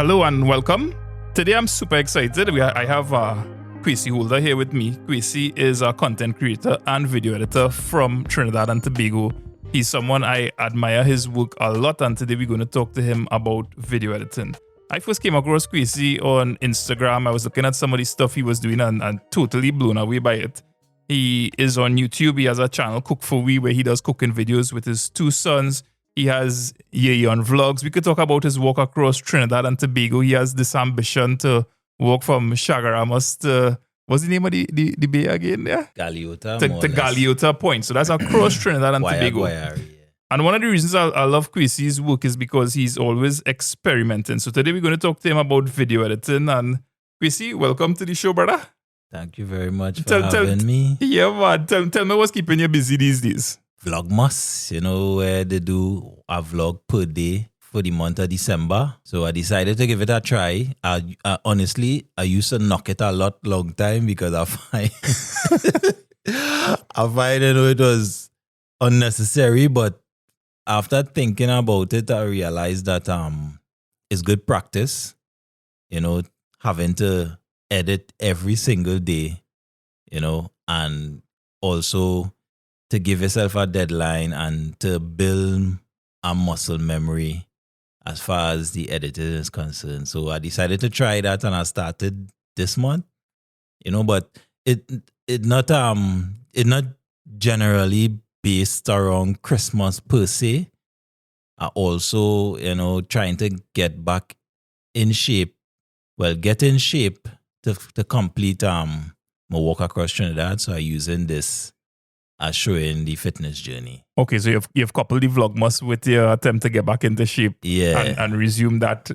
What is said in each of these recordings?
Hello and welcome. Today I'm super excited. I have Kwasi Holder here with me. Kwasi is a content creator and video editor from Trinidad and Tobago. He's someone I admire his work a lot, and today we're going to talk to him about video editing. I first came across Kwasi on Instagram. I was looking at some of the stuff he was doing and totally blown away by it. He is on YouTube. He has a channel, Cook For We, where he does cooking videos with his two sons. He has Yayon Vlogs. We could talk about his walk across Trinidad and Tobago. He has this ambition to walk from Chagaramas to, what's the name of the bay again there? Galeota. To Galeota Point. So that's across Trinidad and Tobago. Yeah. And one of the reasons I love Kwasi's work is because he's always experimenting. So today we're going to talk to him about video editing. And Kwasi, welcome to the show, brother. Thank you very much for having me. Yeah, man. Tell me what's keeping you busy these days. Vlogmas, where they do a vlog per day for the month of December. So I decided to give it a try. Honestly, I used to knock it a long time because I find it was unnecessary. But after thinking about it, I realized that it's good practice, having to edit every single day, and also to give yourself a deadline and to build a muscle memory as far as the editing is concerned. So I decided to try that, and I started this month, but it not generally based around Christmas per se. I also, trying to get back in shape. Well, get in shape to complete my walk across Trinidad. So I'm using this as showing the fitness journey. Okay, so you've coupled the Vlogmas with your attempt to get back into shape, and resume that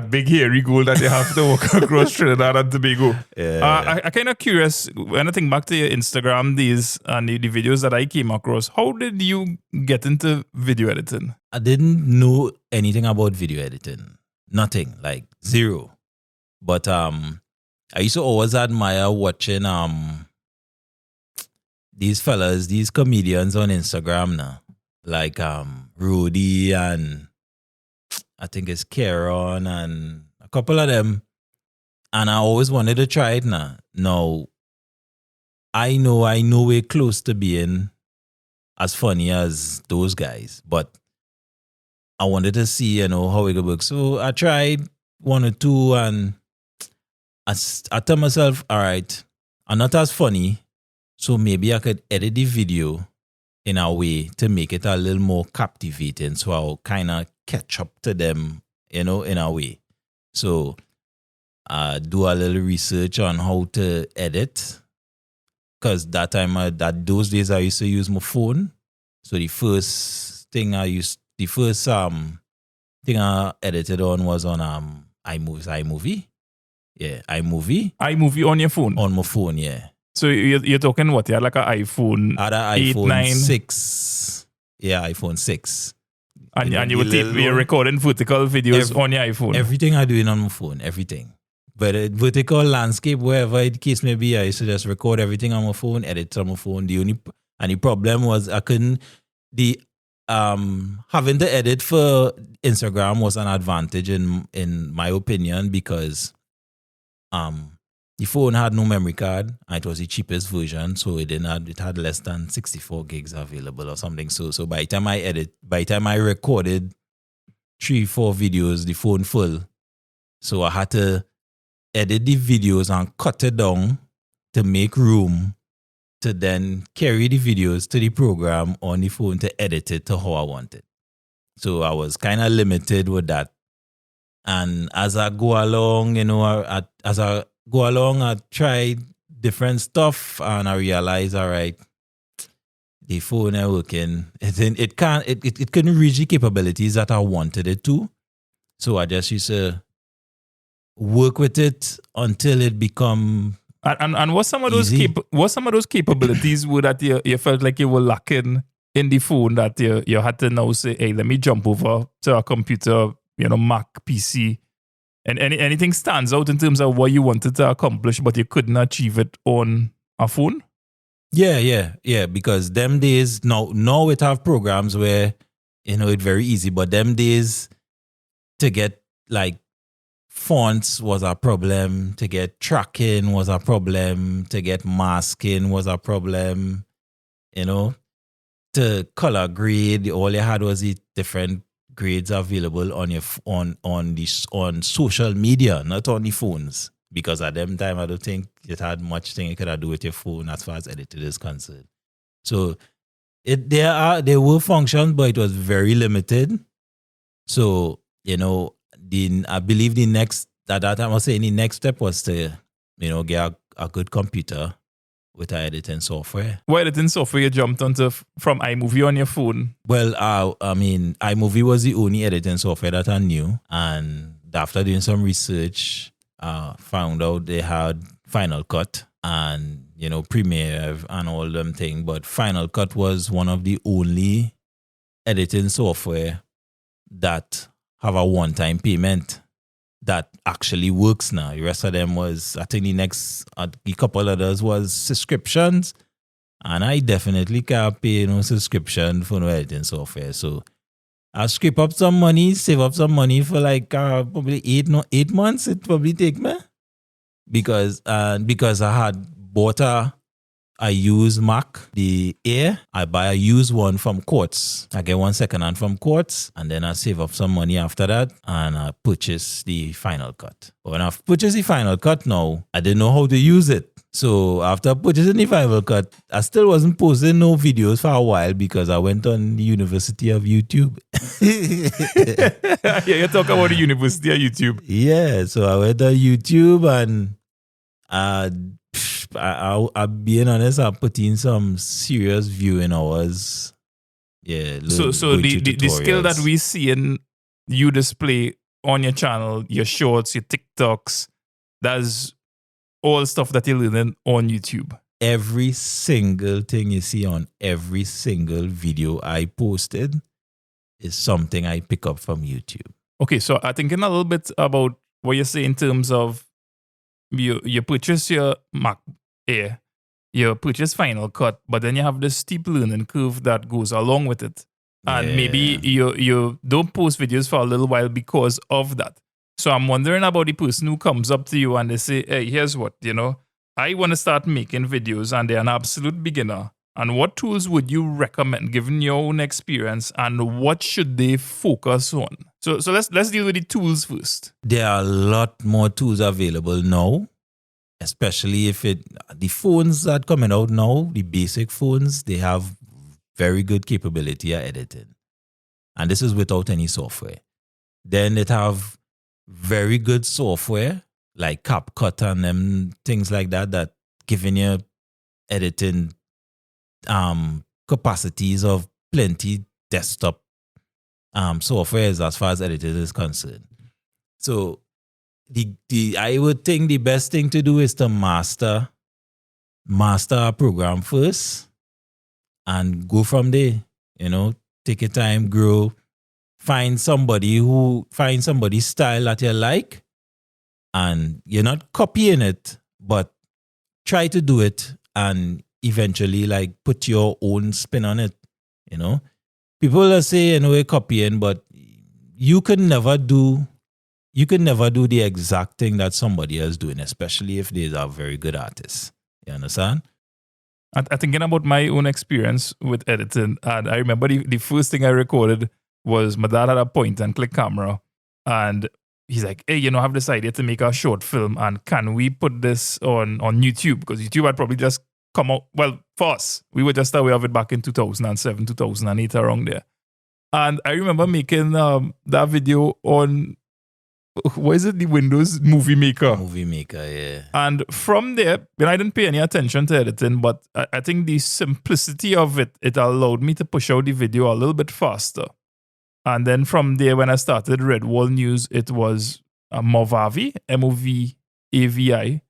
big hairy goal that you have to walk across Trinidad and Tobago. I kind of curious, when I think back to your Instagram days and the videos that I came across, how did you get into video editing? I didn't know anything about video editing. Nothing, like zero. But I used to always admire watching these fellas, these comedians on Instagram now, like Rudy and I think it's Kieran and a couple of them. And I always wanted to try it now. Now, I know we're close to being as funny as those guys, but I wanted to see, how it could work. So I tried one or two, and I told myself, all right, I'm not as funny, so maybe I could edit the video in a way to make it a little more captivating, so I'll kind of catch up to them, in a way. So I do a little research on how to edit, because those days I used to use my phone. So the first thing I edited on was on iMovie. Yeah, iMovie. iMovie on your phone? On my phone, yeah. So you're talking what? You had like an iPhone? I had an 8, iPhone 9? 6. Yeah, iPhone 6. And you would be recording vertical videos on your iPhone? Everything I do on my phone, everything. But vertical landscape, wherever the case may be, I used to just record everything on my phone, edit on my phone. The problem was I couldn't, having to edit for Instagram was an advantage in my opinion, because the phone had no memory card, and it was the cheapest version, so it had less than 64 gigs available or something. So by the time I recorded 3-4 videos, the phone full. So I had to edit the videos and cut it down to make room to then carry the videos to the program on the phone to edit it to how I wanted. So I was kind of limited with that. And as I go along, I tried different stuff, and I realized, all right, the phone is working. It couldn't reach the capabilities that I wanted it to. So I just used to work with it until it become. And what some of those capabilities were that you felt like you were lacking in the phone, that you had to now say, hey, let me jump over to a computer, Mac, PC, and anything stands out in terms of what you wanted to accomplish, but you couldn't achieve it on a phone? Yeah. Because them days, now it have programs where, it's very easy, but them days to get like fonts was a problem, to get tracking was a problem, to get masking was a problem, you know, to color grade. All you had was the different grades available on your on social media, not on the phones. Because at them time, I don't think it had much thing you could do with your phone as far as editing is concerned. So there were functions, but it was very limited. So, you know, I believe at that time I was saying the next step was to, you know, get a good computer with our editing software. What editing software you jumped onto from iMovie on your phone? Well, I mean, iMovie was the only editing software that I knew. And after doing some research, found out they had Final Cut and, you know, Premiere and all them things. But Final Cut was one of the only editing software that have a one-time payment that actually works now. The rest of them was, I think the couple others was subscriptions. And I definitely can't pay no subscription for no editing software. So I scrape up some money, save up some money for like probably 8 months. It probably take me because I had bought a used Mac, the Air. I buy a used one from Quartz. I get one second hand from Quartz, and then I save up some money after that, and I purchase the Final Cut. But when I've purchased the Final Cut now, I didn't know how to use it. So after purchasing the Final Cut, I still wasn't posting no videos for a while because I went on the University of YouTube. Yeah, you talk about the University of YouTube. Yeah, so I went on YouTube and I'm being honest, I put in some serious viewing hours. Yeah. So the skill that we see in you display on your channel, your shorts, your TikToks, that's all stuff that you're learning on YouTube. Every single thing you see on every single video I posted is something I pick up from YouTube. Okay, so I'm thinking a little bit about what you say in terms of you purchase your Mac Air, you purchase Final Cut, but then you have this steep learning curve that goes along with it. And maybe you don't post videos for a little while because of that. So I'm wondering about the person who comes up to you and they say, hey, here's what, you know, I want to start making videos and they're an absolute beginner. And what tools would you recommend given your own experience and what should they focus on? So let's deal with the tools first. There are a lot more tools available now, especially if the phones that coming out now, the basic phones, they have very good capability at editing. And this is without any software. Then it have very good software like CapCut and them things like that giving you editing capacities of plenty desktop softwares as far as editing is concerned. So I would think the best thing to do is to master a program first and go from there. You know, take your time, grow. Find somebody's style that you like, and you're not copying it, but try to do it and eventually like put your own spin on it. You know, people will say, you know, we're copying, but you can never do the exact thing that somebody else doing, especially if they are very good artists. You understand? I'm thinking about my own experience with editing, and I remember the first thing I recorded was my dad had a point and click camera, and he's like, hey, you know, I have this idea to make a short film, and can we put this on YouTube? Because YouTube had probably just come out, well, for us, we were just aware of it back in 2007, 2008, around there. And I remember making that video on, what is it, the Windows Movie Maker. Movie Maker, yeah. And from there, I didn't pay any attention to editing, but I think the simplicity of it allowed me to push out the video a little bit faster. And then from there, when I started Red Wall News, it was Movavi, Movavi.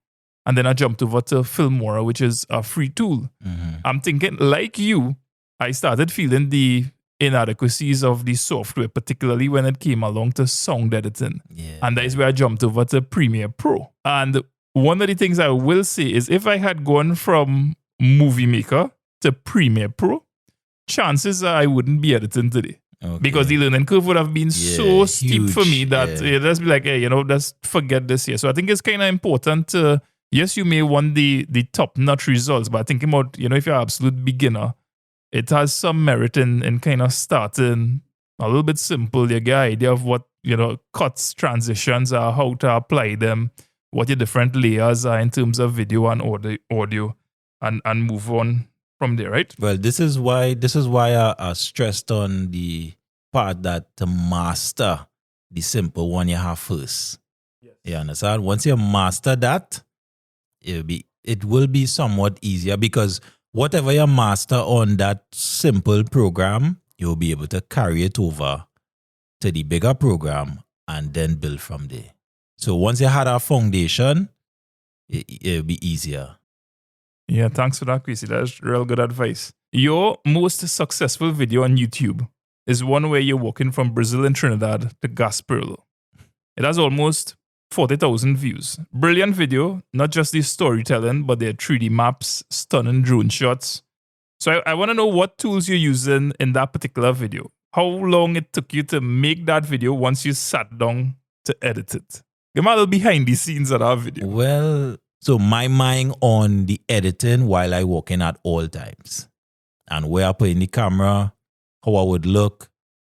And then I jumped over to Filmora, which is a free tool. Mm-hmm. I'm thinking, like you, I started feeling the inadequacies of the software, particularly when it came along to sound editing. Yeah. And that is where I jumped over to Premiere Pro. And one of the things I will say is if I had gone from Movie Maker to Premiere Pro, chances are I wouldn't be editing today. Because the learning curve would have been so steep for me that it just be like, hey, just forget this here. So I think it's kind of important to, yes, you may want the top-notch results, but thinking about, if you're an absolute beginner, it has some merit in kind of starting a little bit simple. You get an idea of what, cuts, transitions are, how to apply them, what your different layers are in terms of video and audio, and move on from there, right? Well, this is why I stressed on the part that to master the simple one you have first. Yes. You understand? Once you master that, it will be somewhat easier, because whatever you master on that simple program, you'll be able to carry it over to the bigger program and then build from there. So once you had a foundation, it'll be easier. Yeah, thanks for that, Kwasi. That's real good advice. Your most successful video on YouTube is one where you're walking from Brazil and Trinidad to Gasparilla. It has almost 40,000 views. Brilliant video, not just the storytelling, but their 3D maps, stunning drone shots. So I want to know what tools you're using in that particular video. How long it took you to make that video once you sat down to edit it. Give me a little behind the scenes of that video. Well, so my mind on the editing while I working at all times. And where I put in the camera, how I would look,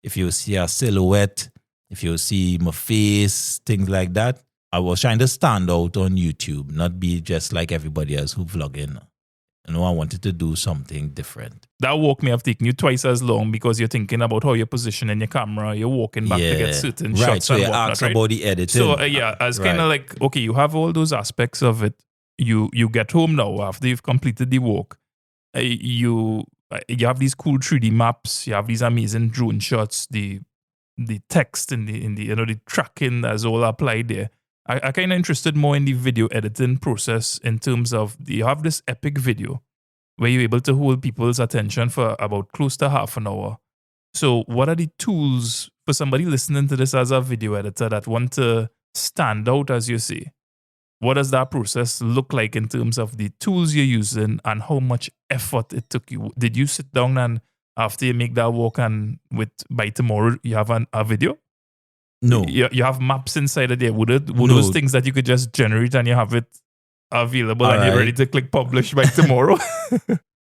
if you see a silhouette, if you see my face, things like that. I was trying to stand out on YouTube, not be just like everybody else who vlogging. I wanted to do something different. That walk may have taken you twice as long because you're thinking about how you're positioning your camera, you're walking back to get certain shots. So and you whatnot, asked right? about the editing. So as kind of like, okay, you have all those aspects of it. You get home now after you've completed the walk. You have these cool 3D maps. You have these amazing drone shots. The text and the tracking that's all applied there. I kind of interested more in the video editing process in terms of you have this epic video where you're able to hold people's attention for about close to half an hour. So what are the tools for somebody listening to this as a video editor that want to stand out, as you say? What does that process look like in terms of the tools you're using and how much effort it took you? Did you sit down and after you make that walk and by tomorrow you have a video? No. You have maps inside of there. Would those things that you could just generate and you have it available and you're ready to click publish by tomorrow?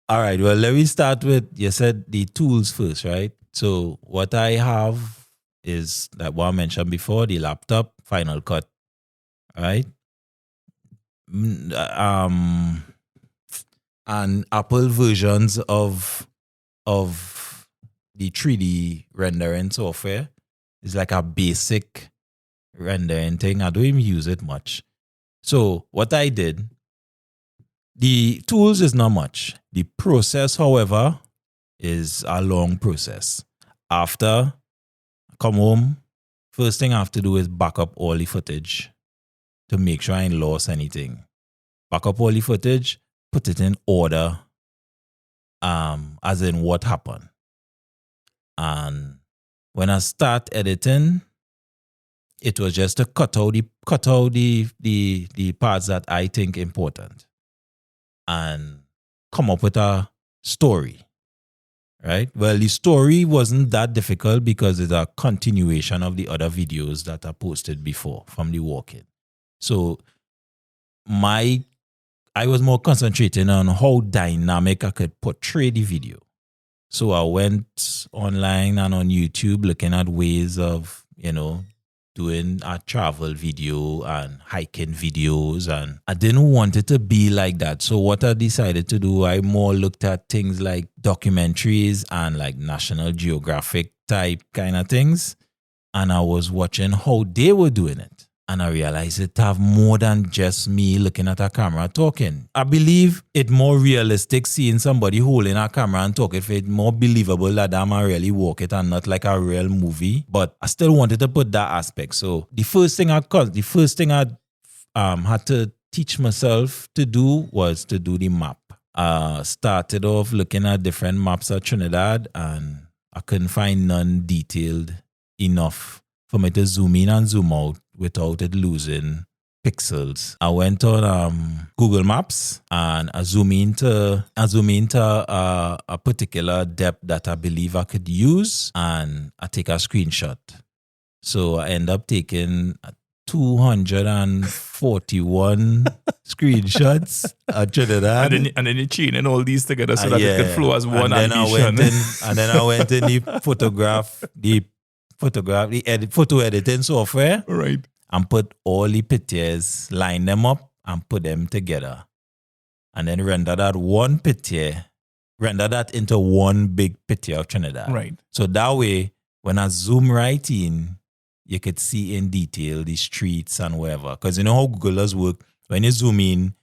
All right. Well, let me start with, you said the tools first, right? So what I have is like what I mentioned before, the laptop, Final Cut, right? And Apple versions of the 3D rendering software. It's like a basic rendering thing. I don't even use it much. So what I did, the tools is not much. The process, however, is a long process. After I come home, first thing I have to do is back up all the footage to make sure I ain't lost anything. Back up all the footage, put it in order, as in what happened. And when I start editing, it was just to cut out the parts that I think important and come up with a story, right? Well, the story wasn't that difficult because it's a continuation of the other videos that I posted before from the walk-in. So I was more concentrating on how dynamic I could portray the video. So I went online and on YouTube looking at ways of, doing a travel video and hiking videos. And I didn't want it to be like that. So what I decided to do, I more looked at things like documentaries and like National Geographic type kind of things. And I was watching how they were doing it. And I realized it have more than just me looking at a camera talking. I believe it more realistic seeing somebody holding a camera and talking. It's more believable that I'm really walk it and not like a real movie. But I still wanted to put that aspect. So the first thing I had to teach myself to do was to do the map. Started off looking at different maps of Trinidad and I couldn't find none detailed enough for me to zoom in and zoom out without it losing pixels. I went on Google Maps and I zoom into a particular depth that I believe I could use, and I take a screenshot. So I end up taking 241 screenshots at Trinidad. And then you chain in all these together so that it could flow as one and animation. then I went in the photo editing software. Right. And put all the pictures, line them up and put them together. And then render that into one big picture of Trinidad. Right. So that way, when I zoom right in, you could see in detail the streets and wherever. Because you know how Google does work. When you zoom in,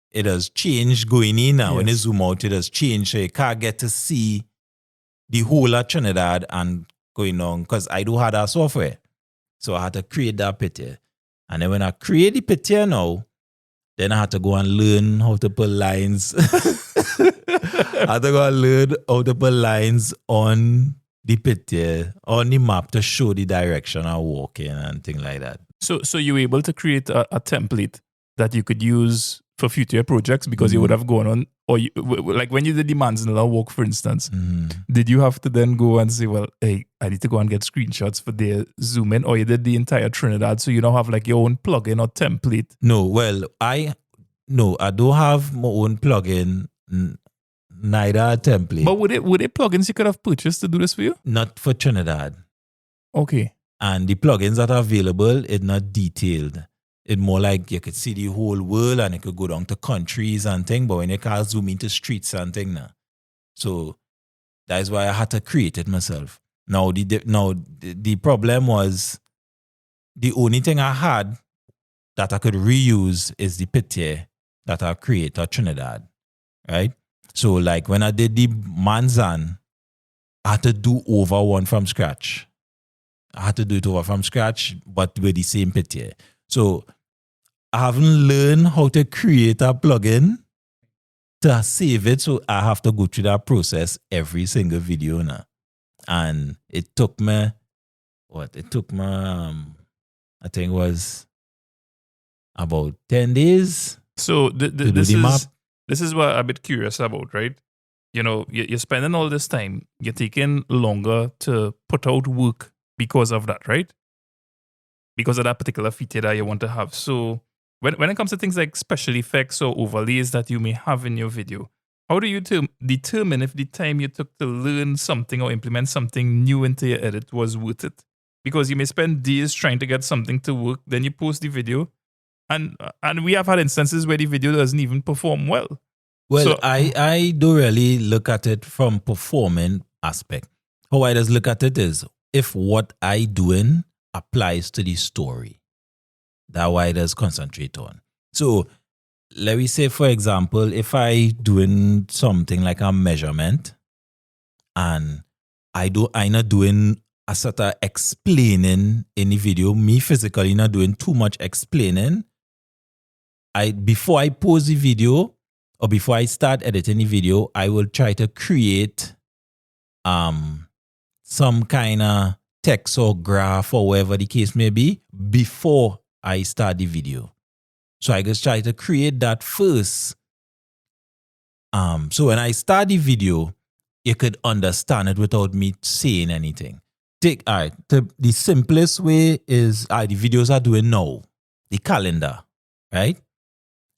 it does change going in. And when you zoom out, it does change. So you can't get to see the whole of Trinidad and going on. Because I do have that software. So I had to create that picture. And then when I create the picture now, then I had to go and learn how to put lines. I had to go and learn how to put lines on the picture, on the map to show the direction I'm walking and things like that. So you were able to create a template that you could use for future projects because you would have gone on, or like when you did the Manzanilla walk, for instance, did you have to then go and say, well, hey, I need to go and get screenshots for their zoom in, or you did the entire Trinidad, so you now have like your own plugin or template? No, well, I don't have my own plugin, neither a template. But would it plugins you could have purchased to do this for you? Not for Trinidad. Okay. And the plugins that are available is not detailed. It's more like you could see the whole world and it could go down to countries and things, but when you can't zoom into streets and things now. So that's why I had to create it myself. Now the problem was the only thing I had that I could reuse is the picture that I created at Trinidad. Right? So like when I did the Manzan, I had to do over one from scratch. I had to do it over from scratch, but with the same picture. So I haven't learned how to create a plugin to save it. So I have to go through that process every single video now. And it took me, I think it was about 10 days. So this is what I'm a bit curious about, right? You know, you're spending all this time, you're taking longer to put out work because of that, right? Because of that particular feature that you want to have. So when it comes to things like special effects or overlays that you may have in your video, how do you determine if the time you took to learn something or implement something new into your edit was worth it? Because you may spend days trying to get something to work, then you post the video, and we have had instances where the video doesn't even perform well. Well, so, I don't really look at it from performing aspect. How I just look at it is if what I doing applies to the story. That's why it does concentrate on. So let me say, for example, if I doing something like a measurement and I not doing a sort of explaining in the video, me physically not doing too much explaining, before I post the video or before I start editing the video, I will try to create some kind of text or graph or whatever the case may be before I start the video. So I just try to create that first. So when I start the video, you could understand it without me saying anything. The simplest way is the videos are doing now, the calendar, right?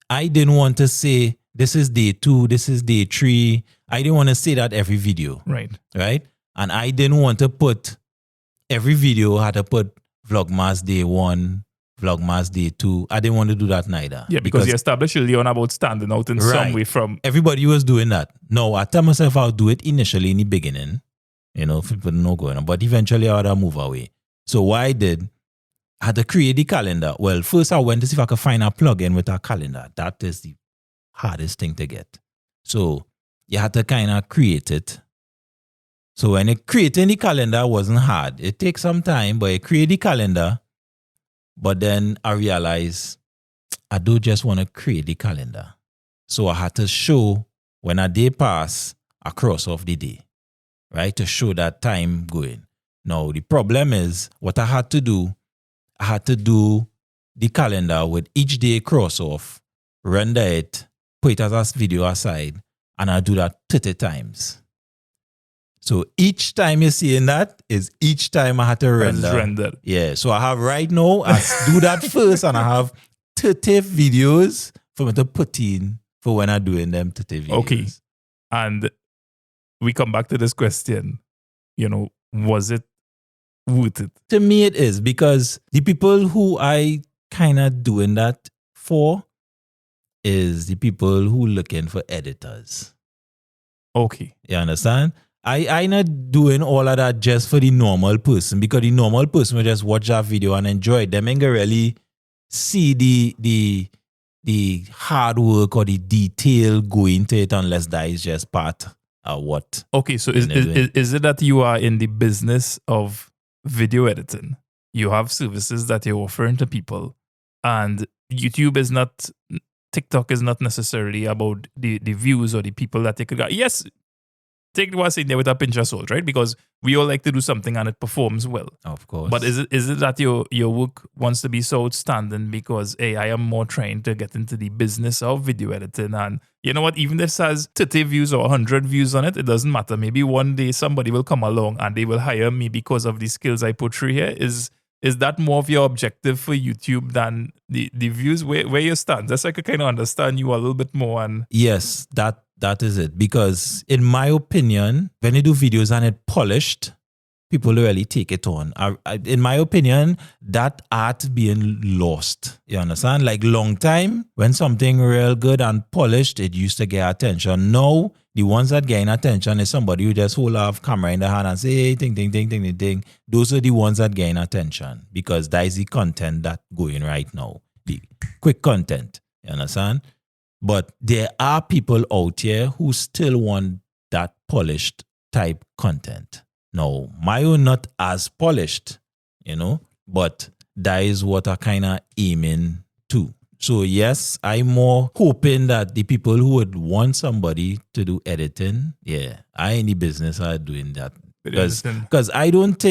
I didn't want to say this is day 2, this is day 3. I didn't want to say that every video. Right. And I didn't want to put every video had to put Vlogmas day 1, Vlogmas day 2. I didn't want to do that neither. Yeah, because you established early on about standing out in some way from... Everybody was doing that. No, I tell myself I'll do it initially in the beginning. You know, people know going on. But eventually I had to move away. So what I did, I had to create the calendar. Well, first I went to see if I could find a plugin with a calendar. That is the hardest thing to get. So you had to kind of create it. So when creating the calendar wasn't hard. It takes some time, but you create the calendar. But then I realized I don't just want to create the calendar. So I had to show when a day pass, I cross off the day, right? To show that time going. Now, the problem is what I had to do the calendar with each day cross off, render it, put it as a video aside, and I do that 30 times. So each time you're seeing that is each time I had to render. Yeah. So I have right now, I do that first, and I have 30 videos for me to put in for when I'm doing them 30 videos. Okay. And we come back to this question, was it worth it? To me, it is, because the people who I kind of doing that for is the people who looking for editors. Okay. You understand? I not doing all of that just for the normal person, because the normal person will just watch that video and enjoy it. They ain't gonna really see the hard work or the detail going to it unless that is just part of what. Okay, so is it that you are in the business of video editing? You have services that you're offering to people, and TikTok is not necessarily about the views or the people that they could get. Yes, take what's in there with a pinch of salt, right? Because we all like to do something and it performs well. Of course. But is it that your work wants to be so outstanding because, hey, I am more trying to get into the business of video editing, and you know what? Even if it has 30 views or 100 views on it, it doesn't matter. Maybe one day somebody will come along and they will hire me because of the skills I put through here. Is that more of your objective for YouTube than the views? Where you stand? Just so I could kind of understand you a little bit more. And yes, that is it. Because in my opinion, when you do videos and it's polished, people really take it on. In my opinion, that art being lost. You understand? Like long time, when something real good and polished, it used to get attention. Now, the ones that gain attention is somebody who just hold off camera in the hand and say, hey, ting, ting, ting, ting, ting, ting. Those are the ones that gain attention, because that is the content that going right now. The quick content. You understand? But there are people out here who still want that polished type content. Now, my own not as polished, but that is what I kind of aiming to. So yes, I'm more hoping that the people who would want somebody to do editing, I in the business are doing that. Because I don't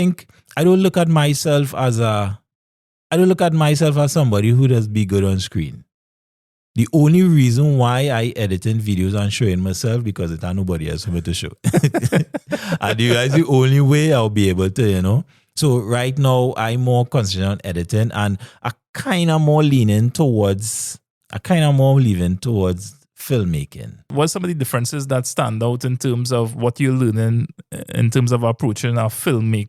look at myself as somebody who does be good on screen. The only reason why I editing videos and showing myself because it has nobody else for me to show. And that's the only way I'll be able to, So right now I'm more concentrated on editing, and I kind of more leaning towards filmmaking. What are some of the differences that stand out in terms of what you're learning in terms of approaching a film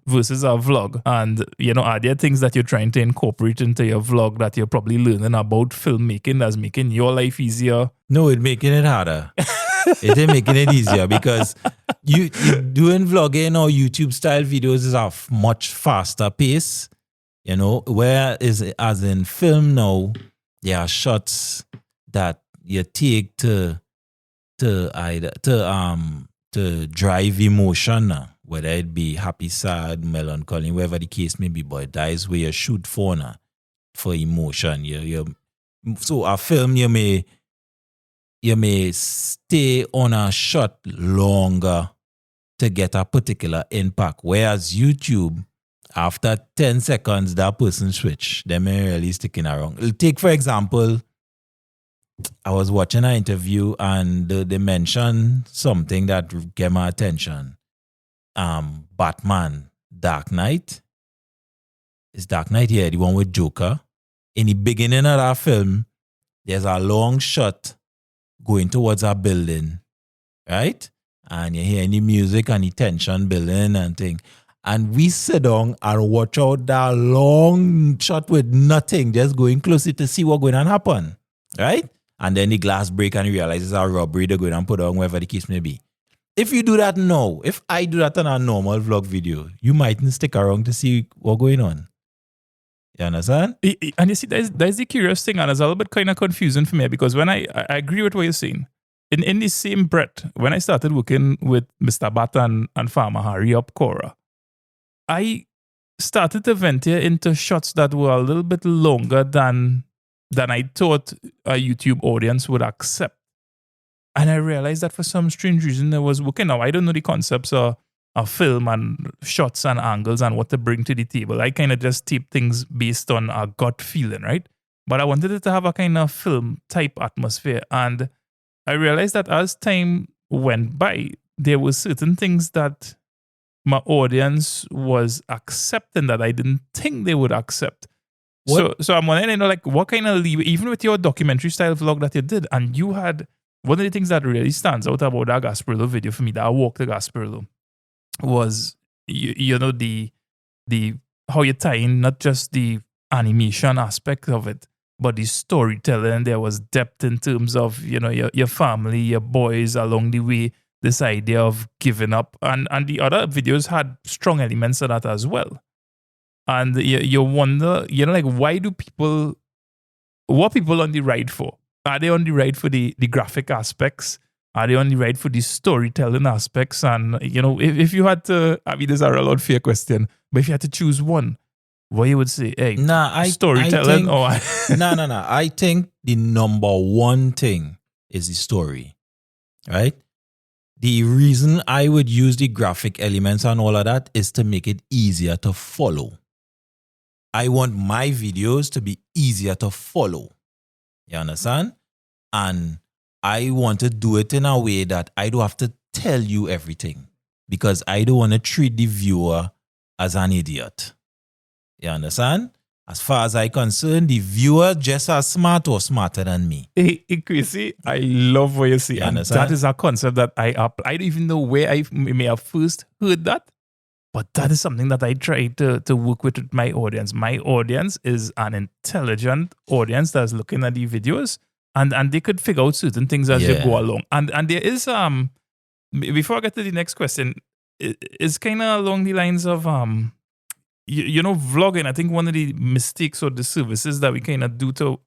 versus a vlog? And, are there things that you're trying to incorporate into your vlog that you're probably learning about filmmaking that's making your life easier? No, it's making it harder. It ain't making it easier, because you doing vlogging or YouTube style videos is a much faster pace, whereas as in film now, there are shots that you take to drive emotion, whether it be happy, sad, melancholy, whatever the case may be, but that is where you shoot for emotion. So a film, you may stay on a shot longer to get a particular impact. Whereas YouTube, after 10 seconds, that person switch. They may really sticking around. Take, for example, I was watching an interview and they mentioned something that gave my attention. Batman, Dark Knight. It's Dark Knight here, the one with Joker. In the beginning of that film, there's a long shot going towards a building, right? And you hear the music and the tension building and thing. And we sit down and watch out that long shot with nothing, just going closer to see what's going to happen, right? And then the glass break and you realize it's a robbery, they're going to put on wherever the case may be. If you do that now, if I do that on a normal vlog video, you mightn't stick around to see what's going on. You understand? And you see, that's the curious thing, and it's a little bit kind of confusing for me, because when I agree with what you're saying, in the same breath, when I started working with Mr. Bat and Farmer Harry up Cora, I started to venture into shots that were a little bit longer than I thought a YouTube audience would accept. And I realized that for some strange reason it was working. Now, I don't know the concepts or a film and shots and angles and what to bring to the table. I kind of just tape things based on a gut feeling, right? But I wanted it to have a kind of film type atmosphere. And I realized that as time went by, there were certain things that my audience was accepting that I didn't think they would accept. So I'm wondering, like, what kind of leeway, even with your documentary style vlog that you did, and you had one of the things that really stands out about that Gasparillo video for me, that walk to Gasparillo, was you know the how you tie in not just the animation aspect of it, but the storytelling. There was depth in terms of your family, your boys along the way. This idea of giving up, and the other videos had strong elements of that as well. And you wonder, like, why do people? What people on the ride for? Are they on the ride for the graphic aspects? Are they on the ride for the storytelling aspects? And if you had to, I mean, this is a real unfair question, but if you had to choose one, what you would say? Hey, storytelling or no. I think the number one thing is the story, right? The reason I would use the graphic elements and all of that is to make it easier to follow. I want my videos to be easier to follow. You understand? And I want to do it in a way that I don't have to tell you everything, because I don't want to treat the viewer as an idiot. You understand? As far as I'm concerned, the viewer just as smart or smarter than me. Hey, Kwasi, I love what you say. And that is a concept that I apply. I don't even know where I may have first heard that, but that is something that I try to work with my audience. My audience is an intelligent audience that's looking at the videos, and they could figure out certain things as you go along. And there is before I get to the next question, it's kind of along the lines of vlogging. I think one of the mistakes or the services that we kind of do to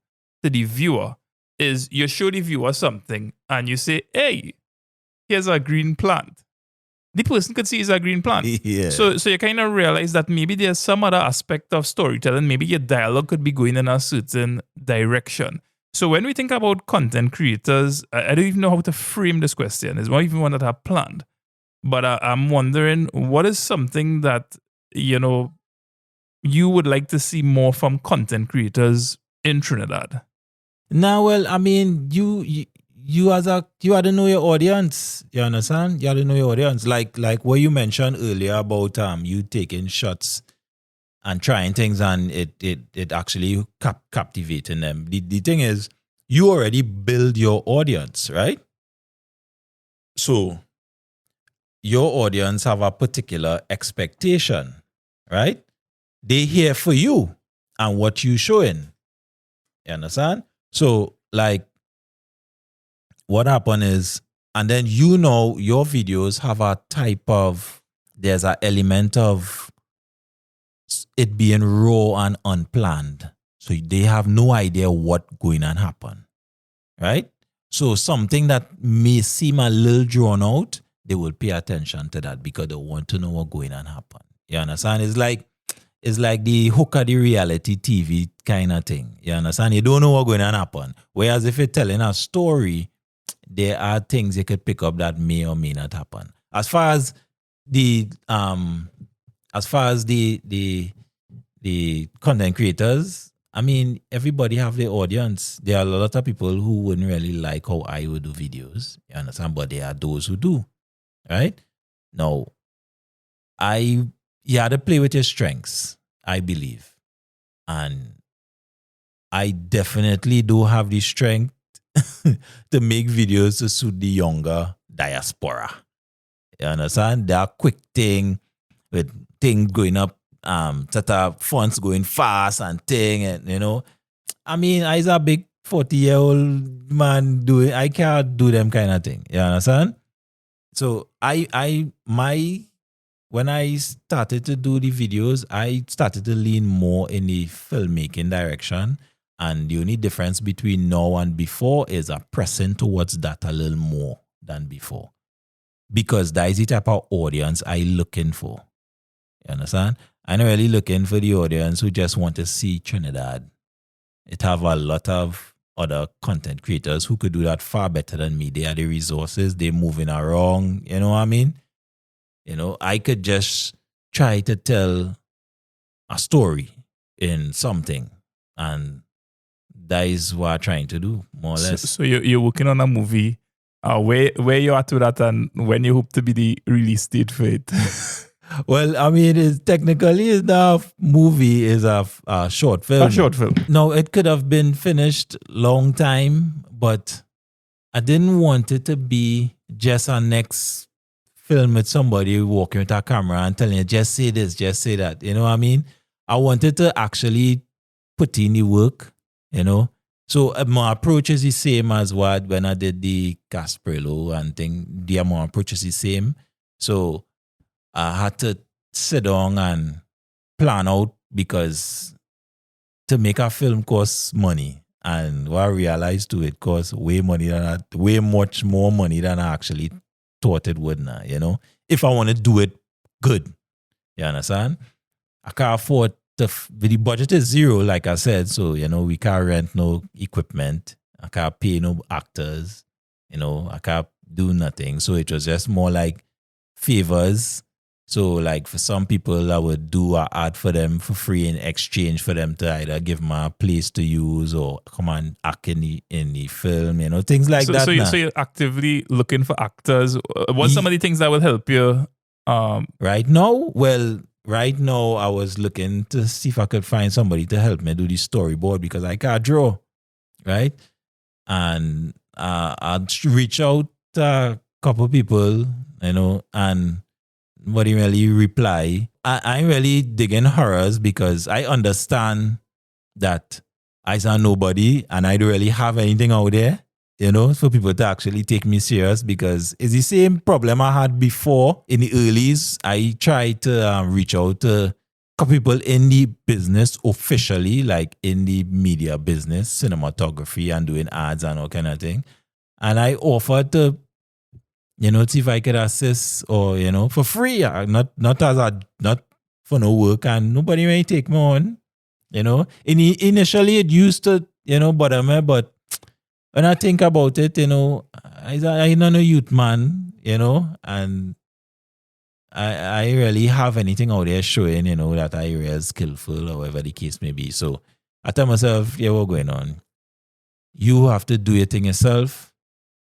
the viewer is you show the viewer something and you say, hey, here's a green plant. The person could see it's a green plant. Yeah. So you kind of realize that maybe there's some other aspect of storytelling. Maybe your dialogue could be going in a certain direction. So when we think about content creators, I don't even know how to frame this question. It's not even one that I planned. But I'm wondering, what is something that, you would like to see more from content creators in Trinidad? Now, well, I mean, you have to know your audience. You understand? You have to know your audience. Like what you mentioned earlier about you taking shots and trying things, and it actually captivating them. The thing is, you already build your audience, right? So your audience have a particular expectation, right? They here for you and what you showing. You understand? So, like, what happened is, and then your videos have a type of, there's an element of it being raw and unplanned. So they have no idea what going to happen, right? So something that may seem a little drawn out, they will pay attention to that because they want to know what's going to happen. You understand? It's like the hook of the reality TV kind of thing. You understand? You don't know what's going to happen. Whereas if you're telling a story, there are things you could pick up that may or may not happen. As far as the content creators, I mean, everybody have their audience. There are a lot of people who wouldn't really like how I would do videos. You understand? But there are those who do. Right? Now, you have to play with your strengths, I believe. And I definitely do have the strength to make videos to suit the younger diaspora. You understand? There are quick thing with things going up, fonts going fast and thing, and I mean, I's a big 40-year-old man doing, I can't do them kind of thing. You understand? So when I started to do the videos, I started to lean more in the filmmaking direction. And the only difference between now and before is a pressing towards that a little more than before. Because that is the type of audience I'm looking for. You understand? I'm not really looking for the audience who just want to see Trinidad. It have a lot of other content creators who could do that far better than me. They have the resources, they're moving around, you know what I mean? You know, I could just try to tell a story in something, and that is what I'm trying to do, more or less. So you're working on a movie. Where you at with that, and when you hope to be the release date for it? Well, I mean, technically the movie is a short film. A short film. No, it could have been finished long time, but I didn't want it to be just a next film with somebody walking with a camera and telling you, just say this, just say that. You know what I mean? I wanted to actually put in the work, you know. So my approach is the same as what when I did the Casperlo and thing. My approach is the same. So I had to sit down and plan out, because to make a film costs money. And what I realized too, it costs way much more money than I actually thought it would now, you know. If I want to do it good. You understand? I can't afford the budget is zero, like I said. So, you know, we can't rent no equipment. I can't pay no actors. You know, I can't do nothing. So it was just more like favors. So like for some people, I would do an ad for them for free in exchange for them to either give them a place to use or come and act in the film, you know, things like that. So you're actively looking for actors. What's some of the things that will help you? Right now? Well, right now I was looking to see if I could find somebody to help me do the storyboard, because I can't draw, right? And I'd reach out to a couple people, you know, and nobody really reply. I'm really digging horrors, because I understand that I am nobody and I don't really have anything out there, you know, for people to actually take me serious, because it's the same problem I had before in the earlys. I tried to reach out to a couple people in the business officially, like in the media business, cinematography and doing ads and all kind of thing. And I offered to, you know, see if I could assist, or, you know, for free, not for no work, and nobody may take me on, you know. Initially it used to, you know, bother me, but when I think about it, you know, I'm not a youth man, you know, and I really have anything out there showing, you know, that I really skillful or whatever the case may be. So I tell myself, yeah, what's going on? You have to do your thing yourself,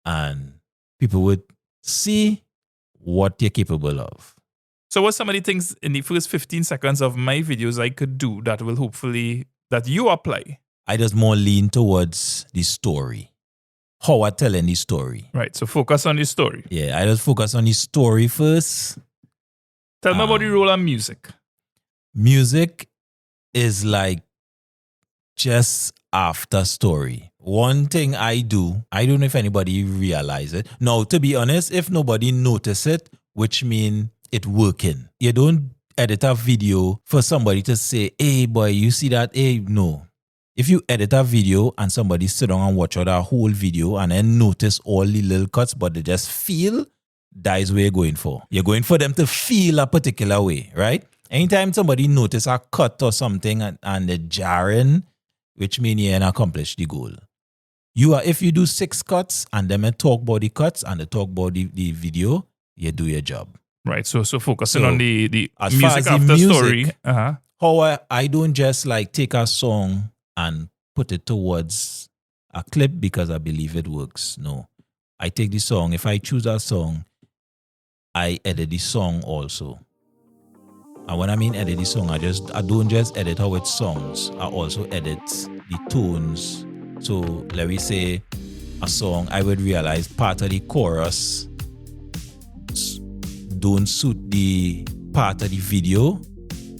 and people would see what you're capable of. So what's some of the things in the first 15 seconds of my videos I could do that will hopefully, that you apply? I just more lean towards the story. How I telling the story. Right, so focus on the story. Yeah, I just focus on the story first. Tell me about the role of music. Music is like just after story. One thing I do, I don't know if anybody realize it. Now, to be honest, if nobody notice it, which mean it working. You don't edit a video for somebody to say, hey boy, you see that? Hey, no. If you edit a video and somebody sit down and watch out a whole video and then notice all the little cuts, but they just feel, that is where you're going for. You're going for them to feel a particular way, right? Anytime somebody notice a cut or something and they're jarring, which means you ain't accomplished the goal. If you do 6 cuts and them talk about the cuts and they talk about the video, you do your job. Right, so focusing on the as music far as after the music, story. How I don't just like take a song and put it towards a clip because I believe it works. No. I take the song. If I choose a song, I edit the song also. And when I mean edit the song, I don't just edit how it sounds. I also edit the tones. So let me say a song, I would realize part of the chorus don't suit the part of the video.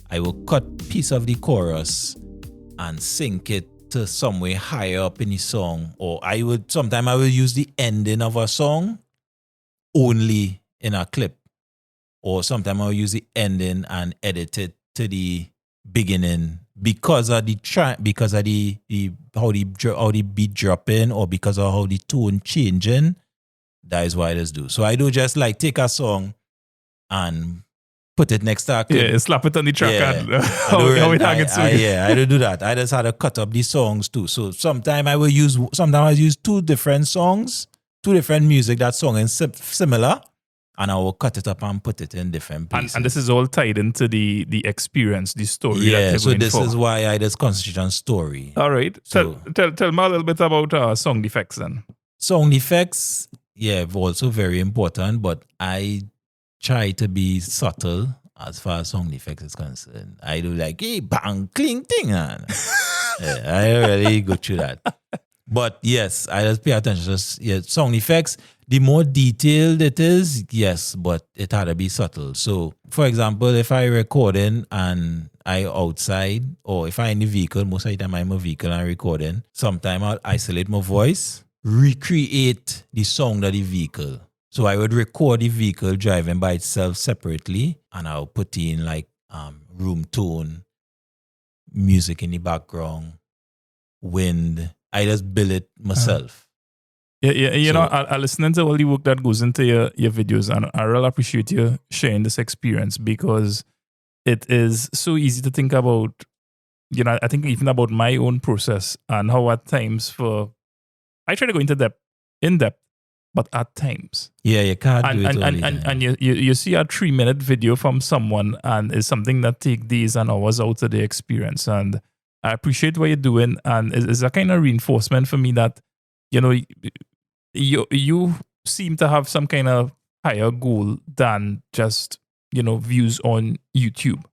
I will cut piece of the chorus and sync it to somewhere higher up in the song. Or sometimes I will use the ending of a song only in a clip. Or sometimes I'll use the ending and edit it to the beginning because of the how the beat dropping, or because of how the tone changing. That is what I just do. So I don't just like take a song and put it next to a clip. Yeah, slap it on the track and how it hangs. I don't do that. I just had to cut up the songs too. So sometimes I use 2 different songs, 2 different music. That song is similar. and I will cut it up and put it in different places. And this is all tied into the experience, the story. Yeah, that so this for. is why I just concentrate on story. All right. So, Tell me a little bit about sound effects then. Sound effects, yeah, also very important, but I try to be subtle as far as sound effects is concerned. I do like, hey, bang, cling, ting. Yeah, I really go through that. But yes, I just pay attention. Sound effects, the more detailed it is, yes, but it had to be subtle. So, for example, if I recording and I outside, or if I in the vehicle, most of the time I'm in a vehicle and recording, sometimes I'll isolate my voice, recreate the sound of the vehicle. So I would record the vehicle driving by itself separately, and I'll put in like room tone, music in the background, wind. I just build it myself. You know, I listening to all the work that goes into your videos, and I really appreciate you sharing this experience, because it is so easy to think about, you know, I think even about my own process and how at times I try to go in depth, but at times. Yeah, you can't do it all the time. And you see a 3-minute video from someone, and it's something that take days and hours out of the experience. And I appreciate what you're doing, and it's a kind of reinforcement for me that, you know, you seem to have some kind of higher goal than just, you know, views on YouTube.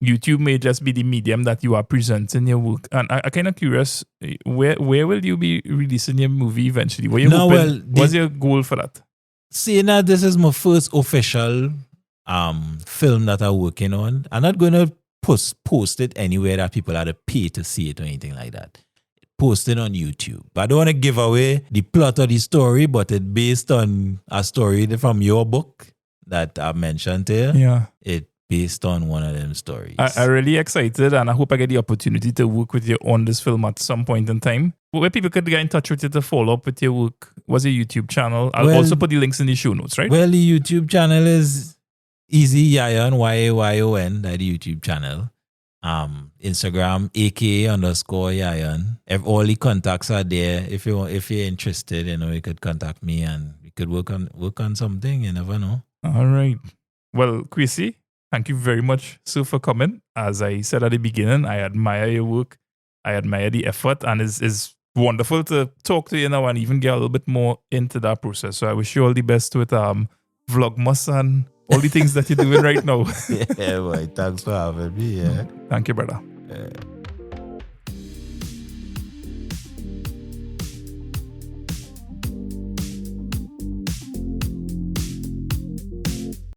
YouTube may just be the medium that you are presenting your work. And I kind of curious, where will you be releasing your movie eventually? What's your goal for that? Seeing that this is my first official film that I'm working on, I'm not going to post it anywhere that people have to pay to see it or anything like that. Post it on YouTube. I don't want to give away the plot of the story, but it's based on a story from your book that I mentioned here. Yeah. It based on one of them stories. I'm really excited, and I hope I get the opportunity to work with you on this film at some point in time. Where people could get in touch with you to follow up with your work, what's your YouTube channel? I'll also put the links in the show notes, right? Well, the YouTube channel is easy, Yayon, Yayon, that the YouTube channel. Instagram, AK_Yayon. If all the contacts are there, if you're interested, you know, you could contact me and we could work on something. You never know. All right. Well, Kwasi, thank you very much, sir, for coming. As I said at the beginning, I admire your work. I admire the effort, and it's wonderful to talk to you now and even get a little bit more into that process. So I wish you all the best with Vlogmas and all the things that you're doing right now. Yeah, boy. Thanks for having me. Yeah. Thank you, brother.